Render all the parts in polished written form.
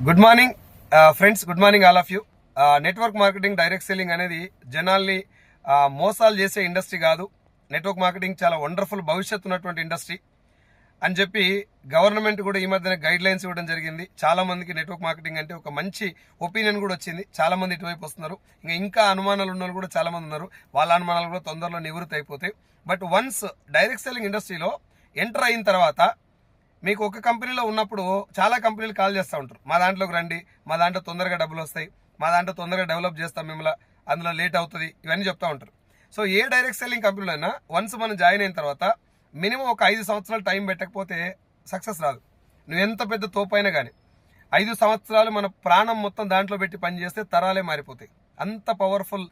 Good morning friends, good morning all of you. Network marketing, direct selling అనేది జనాల్ని మోసాలు చేసే ఇండస్ట్రీ కాదు. నెట్వర్క్ మార్కెటింగ్ చాలా వండర్ఫుల్ భవిష్యత్తు ఉన్నటువంటి ఇండస్ట్రీ అని చెప్పి గవర్నమెంట్ కూడా ఈ మధ్యన గైడ్ లైన్స్ ఇవ్వడం జరిగింది. చాలా మందికి నెట్వర్క్ మార్కెటింగ్ అంటే ఒక మంచి ఒపీనియన్ కూడా వచ్చింది. చాలా మంది ఇటువైపు వస్తున్నారు. ఇంకా అనుమానాలు ఉన్న కూడా చాలా మంది ఉన్నారు. వాళ్ళ అనుమానాలు కూడా తొందరలో నివృత్తి అయిపోతాయి. బట్ వన్స్ డైరెక్ట్ సెల్లింగ్ ఇండస్ట్రీలో ఎంటర్ అయిన తర్వాత మీకు ఒక కంపెనీలో ఉన్నప్పుడు చాలా కంపెనీలు కాల్ చేస్తూ ఉంటారు, మా దాంట్లోకి రండి, మా దాంట్లో తొందరగా డబ్బులు వస్తాయి, మా దాంట్లో తొందరగా డెవలప్ చేస్తాం, మిమ్మల్ని అందులో లేట్ అవుతుంది, ఇవన్నీ చెప్తూ ఉంటారు. సో ఏ డైరెక్ట్ సెల్లింగ్ కంపెనీలో అయినా వన్స్ మనం జాయిన్ అయిన తర్వాత మినిమం ఒక 5 సంవత్సరాలు టైం పెట్టకపోతే సక్సెస్ రాదు. నువ్వు ఎంత పెద్ద తోపైనా కానీ 5 సంవత్సరాలు మన ప్రాణం మొత్తం దాంట్లో పెట్టి పనిచేస్తే తరాలే మారిపోతాయి. అంత పవర్ఫుల్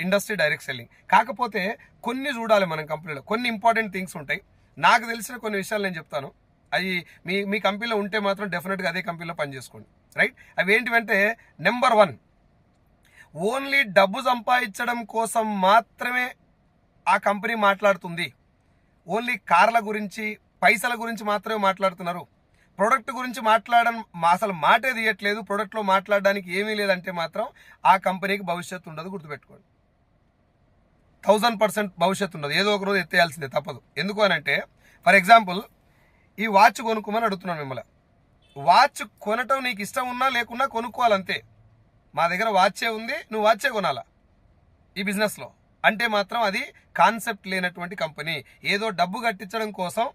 ఇండస్ట్రీ డైరెక్ట్ సెల్లింగ్. కాకపోతే కొన్ని చూడాలి మనం కంపెనీలో, కొన్ని ఇంపార్టెంట్ థింగ్స్ ఉంటాయి. నాకు తెలిసిన కొన్ని విషయాలు నేను చెప్తాను. అవి మీ కంపెనీలో ఉంటే మాత్రం డెఫినెట్గా అదే కంపెనీలో పనిచేసుకోండి, రైట్? అవి ఏంటివంటే, నెంబర్ 1, ఓన్లీ డబ్బు సంపాదించడం కోసం మాత్రమే ఆ కంపెనీ మాట్లాడుతుంది. ఓన్లీ కార్ల గురించి, పైసల గురించి మాత్రమే మాట్లాడుతున్నారు. ప్రొడక్ట్ గురించి అసలు మాటే తీయట్లేదు. ప్రొడక్ట్లో మాట్లాడడానికి ఏమీ లేదంటే మాత్రం ఆ కంపెనీకి భవిష్యత్తు ఉండదు, గుర్తుపెట్టుకోండి. 1000% భవిష్యత్తు ఉండదు. ఏదో ఒక రోజు ఎత్తేయాల్సిందే, తప్పదు. ఎందుకు అనంటే, ఫర్ ఎగ్జాంపుల్, ఈ వాచ్ కొనుక్కోమని అడుగుతున్నాను మిమ్మల్ని. వాచ్ కొనటం నీకు ఇష్టం ఉన్నా లేకున్నా కొనుక్కోవాలంతే. మా దగ్గర వాచే ఉంది, నువ్వు వాచే కొనాలా ఈ బిజినెస్లో అంటే మాత్రం అది కాన్సెప్ట్ లేనటువంటి కంపెనీ. ఏదో డబ్బు కట్టించడం కోసం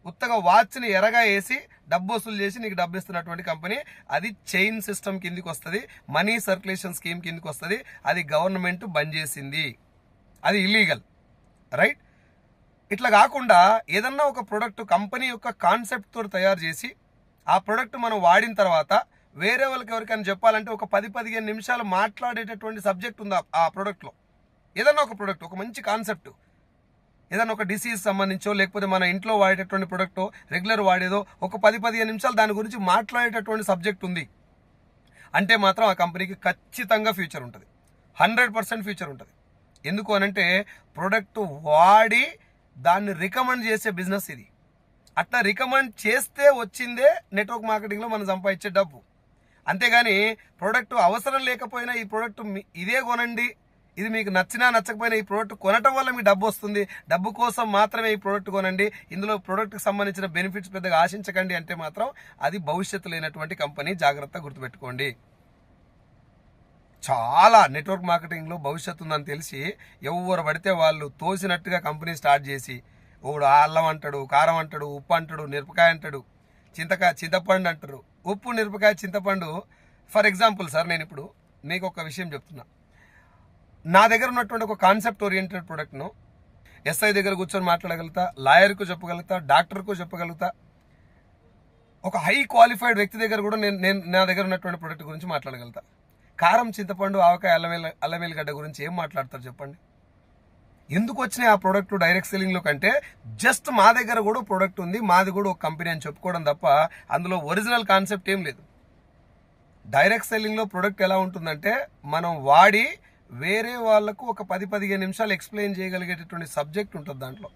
ఉత్తగా వాచ్ని ఎరగా వేసి డబ్బు వసూలు చేసి నీకు డబ్బు ఇస్తున్నటువంటి కంపెనీ. అది చైన్ సిస్టమ్ కిందికి వస్తుంది, మనీ సర్క్యులేషన్ స్కీమ్ కిందికి వస్తుంది. అది గవర్నమెంట్ బంద్ చేసింది, అది ఇల్లీగల్, రైట్? ఇట్లా కాకుండా ఏదన్నా ఒక ప్రోడక్ట్ కంపెనీ యొక్క కాన్సెప్ట్ తోటి తయారు చేసి ఆ ప్రోడక్ట్ మనం వాడిన తర్వాత వేరే వాళ్ళకి ఎవరికైనా చెప్పాలంటే ఒక 10-15 నిమిషాలు మాట్లాడేటటువంటి సబ్జెక్ట్ ఉంది ఆ ప్రోడక్ట్లో. ఏదన్నా ఒక ప్రోడక్ట్, ఒక మంచి కాన్సెప్ట్, ఏదన్నా ఒక డిసీజ్ సంబంధించో లేకపోతే మన ఇంట్లో వాడేటటువంటి ప్రోడక్టో, రెగ్యులర్ వాడేదో, ఒక 10-15 నిమిషాలు దాని గురించి మాట్లాడేటటువంటి సబ్జెక్ట్ ఉంది అంటే మాత్రం ఆ కంపెనీకి ఖచ్చితంగా ఫ్యూచర్ ఉంటుంది, 100% ఫ్యూచర్ ఉంటుంది. ఎందుకు అనంటే, ప్రోడక్ట్ వాడి దాన్ని రికమెండ్ చేసే బిజినెస్ ఇది. అట్లా రికమెండ్ చేస్తే వచ్చిందే నెట్వర్క్ మార్కెటింగ్లో మనం సంపాదించే డబ్బు. అంతేగాని ప్రోడక్ట్ అవసరం లేకపోయినా ఈ ప్రోడక్ట్ ఇదే కొనండి, ఇది మీకు నచ్చినా నచ్చకపోయినా ఈ ప్రోడక్ట్ కొనటం వల్ల మీకు డబ్బు వస్తుంది, డబ్బు కోసం మాత్రమే ఈ ప్రోడక్ట్ కొనండి, ఇందులో ప్రోడక్ట్కి సంబంధించిన బెనిఫిట్స్ పెద్దగా ఆశించకండి అంటే మాత్రం అది భవిష్యత్తు లేనటువంటి కంపెనీ. జాగ్రత్తగా గుర్తుపెట్టుకోండి. చాలా నెట్వర్క్ మార్కెటింగ్లో భవిష్యత్తు ఉందని తెలిసి ఎవరు పడితే వాళ్ళు తోసినట్టుగా కంపెనీ స్టార్ట్ చేసి, ఒకడు అల్లం అంటాడు, కారం అంటాడు, ఉప్పు అంటాడు, మిరపకాయ అంటాడు, చింతపండు అంటారు. ఉప్పు, మిరపకాయ, చింతపండు. ఫర్ ఎగ్జాంపుల్ సార్, నేను ఇప్పుడు మీకు ఒక విషయం చెప్తున్నా. నా దగ్గర ఉన్నటువంటి ఒక కాన్సెప్ట్ ఓరియంటెడ్ ప్రోడక్ట్ను ఎస్ఐ దగ్గర కూర్చొని మాట్లాడగలుగుతా, లాయర్కు చెప్పగలుగుతా, డాక్టర్కు చెప్పగలుగుతా, ఒక హై క్వాలిఫైడ్ వ్యక్తి దగ్గర కూడా నేను నా దగ్గర ఉన్నటువంటి ప్రోడక్ట్ గురించి మాట్లాడగలుగుతా. కారం, చింతపండు, ఆవకాయ, అల్లమేలిగడ్డ గురించి ఏం మాట్లాడతారు చెప్పండి? ఎందుకు వచ్చినాయి ఆ ప్రోడక్ట్ డైరెక్ట్ సెల్లింగ్లో కంటే? జస్ట్ మా దగ్గర కూడా ప్రోడక్ట్ ఉంది, మాది కూడా ఒక కంపెనీ అని చెప్పుకోవడం తప్ప అందులో ఒరిజినల్ కాన్సెప్ట్ ఏం లేదు. డైరెక్ట్ సెల్లింగ్లో ప్రోడక్ట్ ఎలా ఉంటుందంటే, మనం వాడి వేరే వాళ్లకు ఒక 10-15 నిమిషాలు ఎక్స్ప్లెయిన్ చేయగలిగేటటువంటి సబ్జెక్ట్ ఉంటుంది దాంట్లో.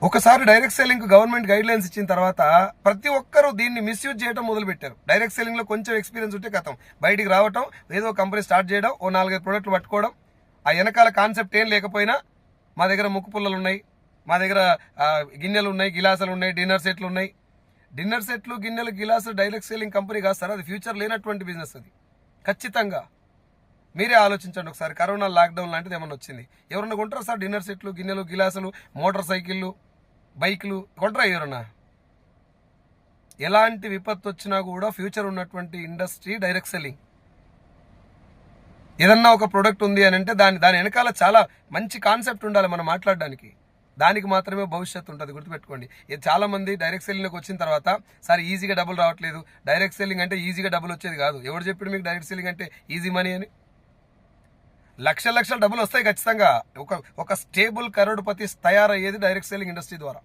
ఒకసారి direct selling government guide lines ఇచ్చిన తర్వాత ప్రతి ఒక్కరూ దీన్ని మిస్యూజ్ చేయడం మొదలుపెట్టారు. డైరెక్ట్ సెల్లింగ్లో కొంచెం ఎక్స్పీరియన్స్ ఉంటే కథం బయటికి రావటం, ఏదో కంపెనీ స్టార్ట్ చేయడం, ఓ 4-5 ప్రోడక్ట్లు పట్టుకోవడం, ఆ వెనకాల కాన్సెప్ట్ ఏం లేకపోయినా మా దగ్గర ముక్కు పుల్లలు ఉన్నాయి, మా దగ్గర గిన్నెలు ఉన్నాయి, గిలాసులు ఉన్నాయి, డిన్నర్ సెట్లు ఉన్నాయి. డిన్నర్ సెట్లు, గిన్నెలు, గిలాసులు డైరెక్ట్ సెల్లింగ్ కంపెనీ కాదు సార్, అది ఫ్యూచర్ లేనటువంటి బిజినెస్. అది ఖచ్చితంగా మీరే ఆలోచించండి ఒకసారి. కరోనా లాక్డౌన్ లాంటిది ఏమన్నా వచ్చింది, ఎవరన్నా కొంటారా సార్ డిన్నర్ సెట్లు, గిన్నెలు, గిలాసులు, మోటార్ సైకిళ్ళు, బైక్లు కొంటారా ఎవరన్నా? ఎలాంటి విపత్తు వచ్చినా కూడా ఫ్యూచర్ ఉన్నటువంటి ఇండస్ట్రీ డైరెక్ట్ సెల్లింగ్. ఏదన్నా ఒక ప్రోడక్ట్ ఉంది అని అంటే దాని వెనకాల చాలా మంచి కాన్సెప్ట్ ఉండాలి మనం మాట్లాడడానికి. దానికి మాత్రమే భవిష్యత్తు ఉంటుంది, గుర్తుపెట్టుకోండి. చాలా మంది డైరెక్ట్ సెల్లింగ్లోకి వచ్చిన తర్వాత, సార్ ఈజీగా డబ్బులు రావట్లేదు, డైరెక్ట్ సెల్లింగ్ అంటే ఈజీగా డబ్బులు వచ్చేది కాదు. ఎవరు చెప్పాడు మీకు డైరెక్ట్ సెల్లింగ్ అంటే ఈజీ మనీ అని? లక్షల డబ్బులు వస్తాయి ఖచ్చితంగా. ఒక స్టేబుల్ కరోడ్పతి తయారయ్యేది డైరెక్ట్ సెల్లింగ్ ఇండస్ట్రీ ద్వారా.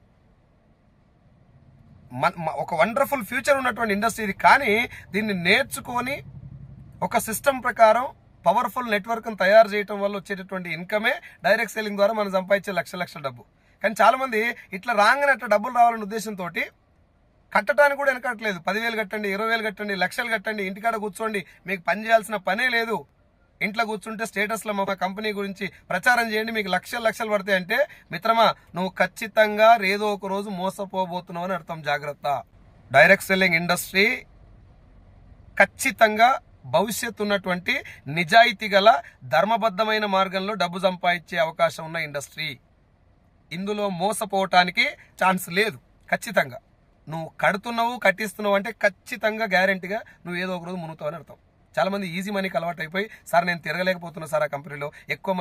ఒక వండర్ఫుల్ ఫ్యూచర్ ఉన్నటువంటి ఇండస్ట్రీ ఇది. కానీ దీన్ని నేర్చుకొని ఒక సిస్టమ్ ప్రకారం పవర్ఫుల్ నెట్వర్క్ను తయారు చేయడం వల్ల వచ్చేటటువంటి ఇన్కమే డైరెక్ట్ సెల్లింగ్ ద్వారా మనం సంపాదించే లక్షల డబ్బు. కానీ చాలామంది ఇట్లా రాగానే అట్లా డబ్బులు రావాలనే ఉద్దేశంతో కట్టడానికి కూడా వెనకట్లేదు. 10,000 కట్టండి, 20,000 కట్టండి, లక్షలు కట్టండి, ఇంటికాడ కూర్చోండి, మీకు పని చేయాల్సిన పనే లేదు. ఇంట్లో కూర్చుంటే స్టేటస్లో మా కంపెనీ గురించి ప్రచారం చేయండి, మీకు లక్షలు పడతాయి అంటే మిత్రమా, నువ్వు ఖచ్చితంగా ఏదో ఒక రోజు మోసపోబోతున్నావు అని అర్థం. జాగ్రత్త. డైరెక్ట్ సెల్లింగ్ ఇండస్ట్రీ ఖచ్చితంగా భవిష్యత్తు ఉన్నటువంటి నిజాయితీ గల ధర్మబద్ధమైన మార్గంలో డబ్బు సంపాదించే అవకాశం ఉన్న ఇండస్ట్రీ. ఇందులో మోసపోవటానికి ఛాన్స్ లేదు. ఖచ్చితంగా నువ్వు కట్టిస్తున్నావు అంటే ఖచ్చితంగా గ్యారెంటీగా నువ్వు ఏదో ఒక రోజు మునుగుతావని అర్థం. చాలామంది ఈజీ మనీకి అలవాటు అయిపోయి, సార్ నేను తిరగలేకపోతున్నా సార్, ఆ కంపెనీలో ఎక్కువ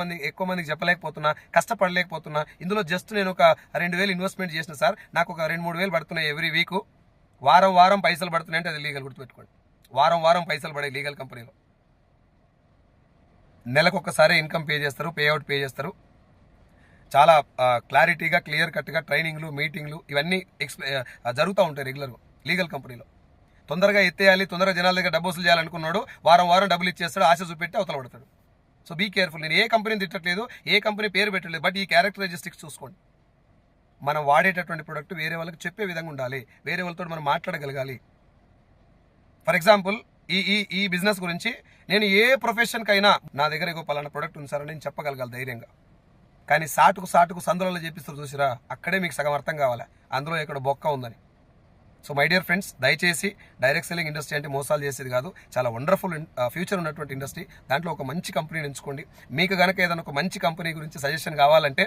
మందికి చెప్పలేకపోతున్నా, కష్టపడలేకపోతున్నా, ఇందులో జస్ట్ నేను ఒక 2,000 ఇన్వెస్ట్మెంట్ చేసిన సార్, నాకు ఒక 2-3 వేలు పడుతున్నాయి ఎవ్రీ వీక్, వారం పైసలు పడుతున్నాయి అంటే అది లీగల్. గుర్తుపెట్టుకోండి, వారం పైసలు పడే లీగల్ కంపెనీలో నెలకొకసారి ఇన్కమ్ పే చేస్తారు, పేఅవుట్ పే చేస్తారు. చాలా క్లారిటీగా క్లియర్ కట్గా ట్రైనింగ్లు, మీటింగ్లు ఇవన్నీ జరుగుతూ ఉంటాయి రెగ్యులర్గా లీగల్ కంపెనీలో. తొందరగా ఎత్తేయాలి, తొందరగా జనాల దగ్గర డబ్బు వసూలు చేయాలనుకున్నాడు, వారం డబ్బులు ఇచ్చేస్తాడు, ఆశ చూపెట్టి అవతల పడతాడు. So be careful. నేను ఏ కంపెనీని తిట్టట్లేదు, ఏ కంపెనీ పేరు పెట్టలేదు, బట్ ఈ క్యారెక్టరిస్టిక్స్ చూసుకోండి. మనం వాడేటటువంటి ప్రోడక్ట్ వేరే వాళ్ళకి చెప్పే విధంగా ఉండాలి, వేరే వాళ్ళతో మనం మాట్లాడగలగాలి. ఫర్ ఎగ్జాంపుల్ ఈ బిజినెస్ గురించి నేను ఏ ప్రొఫెషన్కైనా నా దగ్గర ఇగో పలానా ప్రోడక్ట్ ఉంది సార్ అని నేను చెప్పగలగాలి ధైర్యంగా. కానీ సాటుకు సందులలో చెప్పిస్తారు చూసిరా, అక్కడే మీకు సగం అర్థం కావాలి అందులో ఎక్కడ బొక్క ఉందని. సో మై డియర్ ఫ్రెండ్స్, దయచేసి డైరెక్ట్ సెల్లింగ్ ఇండస్ట్రీ అంటే మోసాలు చేసేది కాదు, చాలా వండర్ఫుల్ ఫ్యూచర్ ఉన్నటువంటి ఇండస్ట్రీ. దాంట్లో ఒక మంచి కంపెనీని ఎంచుకోండి. మీకు కనుక ఏదైనా ఒక మంచి కంపెనీ గురించి సజెషన్ కావాలంటే,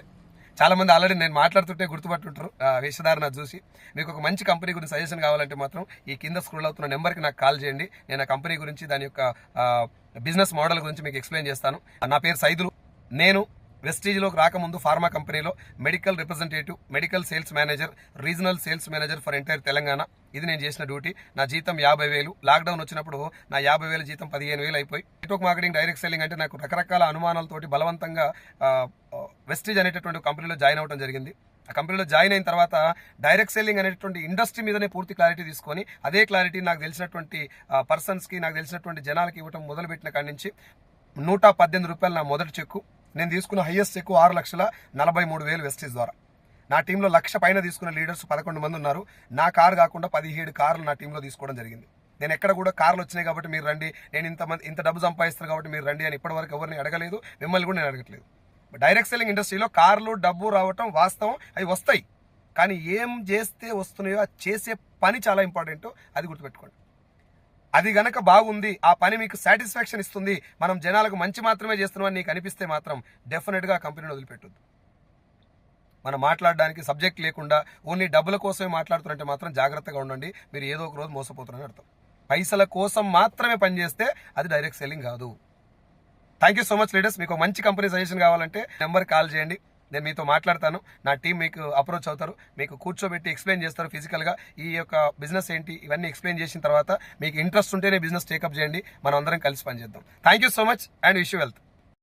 చాలామంది ఆల్రెడీ నేను మాట్లాడుతుంటే గుర్తుపట్టుంటారు వేషధారణ చూసి. మీకు ఒక మంచి కంపెనీ గురించి సజెషన్ కావాలంటే మాత్రం ఈ కింద స్క్రోల్ అవుతున్న నెంబర్కి నాకు కాల్ చేయండి. నేను ఆ కంపెనీ గురించి, దాని యొక్క బిజినెస్ మోడల్ గురించి మీకు ఎక్స్ప్లెయిన్ చేస్తాను. నా పేరు సైదులు. నేను వెస్టీజ్లోకి రాకముందు ఫార్మా కంపెనీలో medical representative, medical sales manager, regional sales manager for entire Telangana. ఇది నేను చేసిన డ్యూటీ. నా జీతం 50,000. లాక్డౌన్ వచ్చినప్పుడు నా 50,000 జీతం 15,000 అయిపోయి. నెట్వర్క్ మార్కెటింగ్, డైరెక్ట్ సెల్లింగ్ అంటే నాకు రకరకాల అనుమానాలతోటి బలవంతంగా వెస్టీజ్ అనేటటువంటి కంపెనీలో జాయిన్ అవ్వడం జరిగింది. ఆ కంపెనీలో జాయిన్ అయిన తర్వాత డైరెక్ట్ సెల్లింగ్ అనేటువంటి ఇండస్ట్రీ మీదనే పూర్తి క్లారిటీ తీసుకొని, అదే క్లారిటీ నాకు తెలిసినటువంటి పర్సన్స్కి, నాకు తెలిసినటువంటి జనాలకి ఇవ్వడం మొదలుపెట్టిన కాడి నుంచి 118 రూపాయలు నా మొదటి చెక్కు. నేను తీసుకున్న హైయెస్ట్ చెక్కు 6,43,000 వెస్టీజ్ ద్వారా. నా టీంలో 1,00,000 పైన తీసుకున్న లీడర్స్ 11 మంది ఉన్నారు. నా కారు కాకుండా 17 కార్లు నా టీంలో తీసుకోవడం జరిగింది. నేను ఎక్కడ కూడా కార్లు వచ్చినాయి కాబట్టి మీరు రండి, నేను ఇంత డబ్బు సంపాదిస్తాను కాబట్టి మీరు రండి అని ఇప్పటివరకు ఎవరిని అడగలేదు, మిమ్మల్ని కూడా నేను అడగట్లేదు. డైరెక్ట్ సెల్లింగ్ ఇండస్ట్రీలో కార్లు, డబ్బు రావటం వాస్తవం, అవి వస్తాయి. కానీ ఏం చేస్తే వస్తున్నాయో అది చేసే పని చాలా ఇంపార్టెంట్, అది గుర్తుపెట్టుకోండి. అది గనక బాగుంది, ఆ పని మీకు సాటిస్ఫాక్షన్ ఇస్తుంది, మనం జనాలకు మంచి మాత్రమే చేస్తున్నామని నీకు అనిపిస్తే మాత్రం డెఫినెట్గా ఆ కంపెనీని వదిలిపెట్టొద్దు. మనం మాట్లాడడానికి సబ్జెక్ట్ లేకుండా ఓన్లీ డబ్బుల కోసమే మాట్లాడుతున్నట్టే మాత్రం జాగ్రత్తగా ఉండండి. మీరు ఏదో ఒక రోజు మోసపోతున్నారని అర్థం. పైసల కోసం మాత్రమే పనిచేస్తే అది డైరెక్ట్ సెల్లింగ్ కాదు. Thank you so much leaders. మీకు మంచి కంపెనీ సజెషన్ కావాలంటే నెంబర్ కాల్ చేయండి, నేను మీతో మాట్లాడతాను. నా టీం మీకు అప్రోచ్ అవుతారు, మీకు కూర్చోబెట్టి ఎక్స్ప్లెయిన్ చేస్తారు ఫిజికల్గా ఈ యొక్క బిజినెస్ ఏంటి, ఇవన్నీ ఎక్స్ప్లెయిన్ చేసిన తర్వాత మీకు ఇంట్రెస్ట్ ఉంటేనే బిజినెస్ టేకప్ చేయండి, మనం అందరం కలిసి పనిచేద్దాం. Thank you so much and wish you wealth.